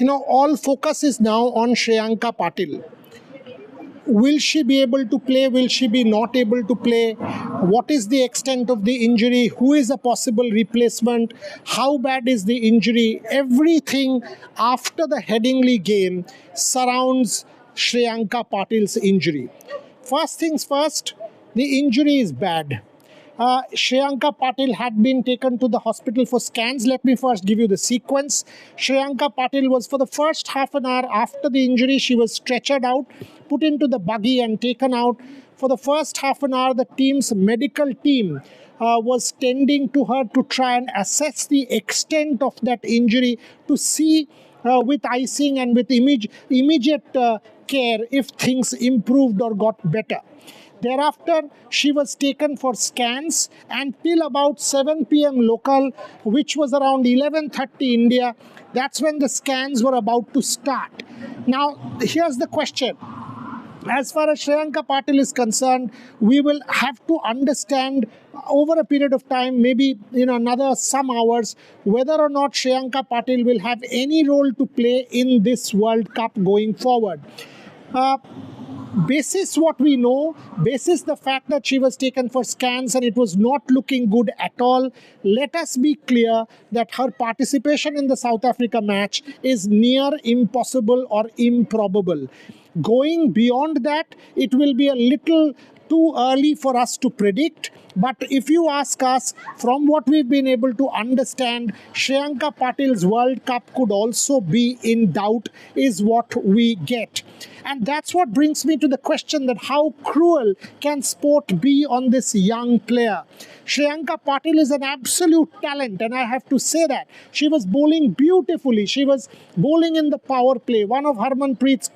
All focus is now on Shreyanka Patil. Will she be able to play? Will she be not able to play? What is the extent of the injury? Who is a possible replacement? How bad is the injury? Everything after the Headingley game surrounds Shreyanka Patil's injury. First things first, the injury is bad. Shreyanka Patil had been taken to the hospital for scans. Let me first give you the sequence. Shreyanka Patil was, for the first half an hour after the injury, she was stretchered out, put into the buggy and taken out. For the first half an hour, the team's medical team was tending to her to try and assess the extent of that injury, to see with icing and with immediate care if things improved or got better. Thereafter, she was taken for scans, and till about 7 p.m. local, which was around 11:30 India, that's when the scans were about to start. Now, here's the question. As far as Shreyanka Patil is concerned, we will have to understand over a period of time, maybe another some hours, whether or not Shreyanka Patil will have any role to play in this World Cup going forward. Basis what we know, basis the fact that she was taken for scans and it was not looking good at all, let us be clear that her participation in the South Africa match is near impossible or improbable. Going beyond that, it will be a little too early for us to predict. But if you ask us, from what we've been able to understand, Shreyanka Patil's World Cup could also be in doubt, is what we get. And that's what brings me to the question that how cruel can sport be on this young player? Shreyanka Patil is an absolute talent, and I have to say that. She was bowling beautifully. She was bowling in the power play, one of Harmanpreet's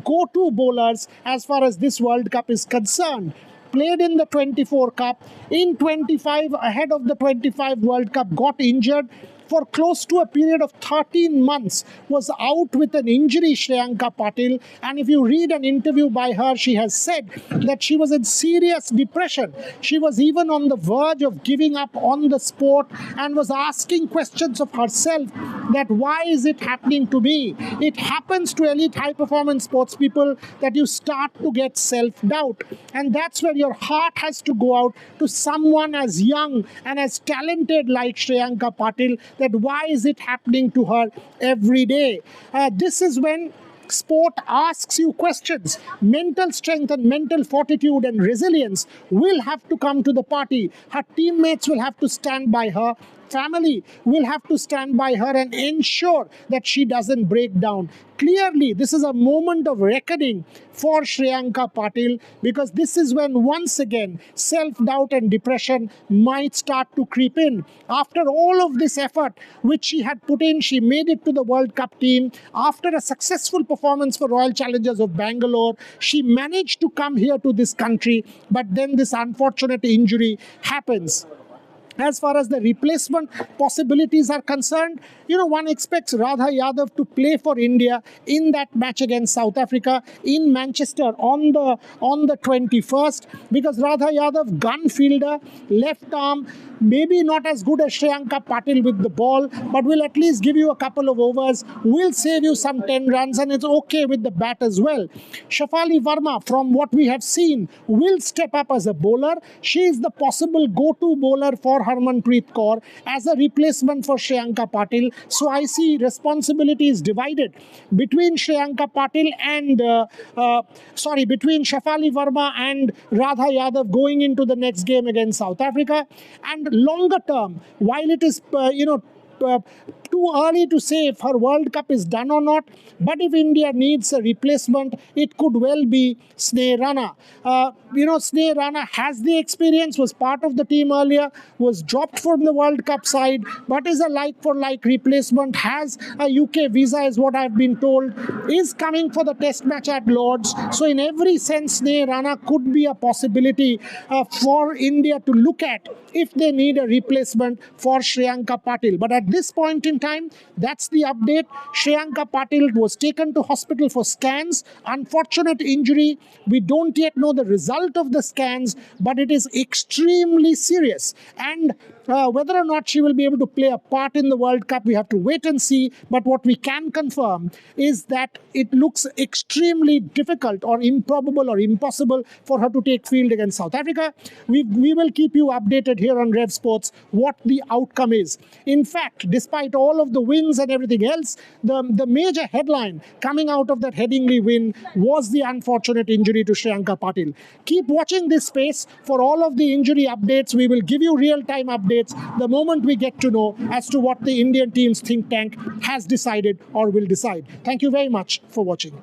go-to bowlers as far as this World Cup is concerned. Played in the 24 Cup, in 25, ahead of the 25 World Cup, got injured for close to a period of 13 months, was out with an injury, Shreyanka Patil. And if you read an interview by her, she has said that she was in serious depression. She was even on the verge of giving up on the sport and was asking questions of herself that why is it happening to me? It happens to elite high-performance sports people that you start to get self-doubt. And that's where your heart has to go out to someone as young and as talented like Shreyanka Patil, that why is it happening to her every day? This is when sport asks you questions. Mental strength and mental fortitude and resilience will have to come to the party. Her teammates will have to stand by her. Family will have to stand by her and ensure that she doesn't break down. Clearly, this is a moment of reckoning for Shreyanka Patil, because this is when once again self-doubt and depression might start to creep in. After all of this effort which she had put in, she made it to the World Cup team. After a successful performance for Royal Challengers of Bangalore, she managed to come here to this country, but then this unfortunate injury happens. As far as the replacement possibilities are concerned, one expects Radha Yadav to play for India in that match against South Africa in Manchester on the 21st, because Radha Yadav, gun fielder, left arm, maybe not as good as Shreyanka Patil with the ball, but will at least give you a couple of overs, will save you some 10 runs, and it's okay with the bat as well. Shafali Verma, from what we have seen, will step up as a bowler. She is the possible go-to bowler for Harmanpreet Kaur as a replacement for Shreyanka Patil. So I see responsibilities divided between Shreyanka Patil and between Shafali Verma and Radha Yadav going into the next game against South Africa. And longer term, while it is too early to say if her World Cup is done or not, but if India needs a replacement, it could well be Sneh Rana. Sneh Rana has the experience, was part of the team earlier, was dropped from the World Cup side, but is a like-for-like replacement, has a UK visa is what I've been told, is coming for the test match at Lord's. So in every sense, Sneh Rana could be a possibility for India to look at if they need a replacement for Shreyanka Patil. But at this point in meantime, that's the update. Shreyanka Patil was taken to hospital for scans. Unfortunate injury. We don't yet know the result of the scans, but it is extremely serious. And whether or not she will be able to play a part in the World Cup, we have to wait and see. But what we can confirm is that it looks extremely difficult or improbable or impossible for her to take field against South Africa. We will keep you updated here on Revsportz what the outcome is. In fact, despite all of the wins and everything else, the major headline coming out of that Headingley win was the unfortunate injury to Shreyanka Patil. Keep watching this space for all of the injury updates. We will give you real-time updates the moment we get to know as to what the Indian team's think tank has decided or will decide. Thank you very much for watching.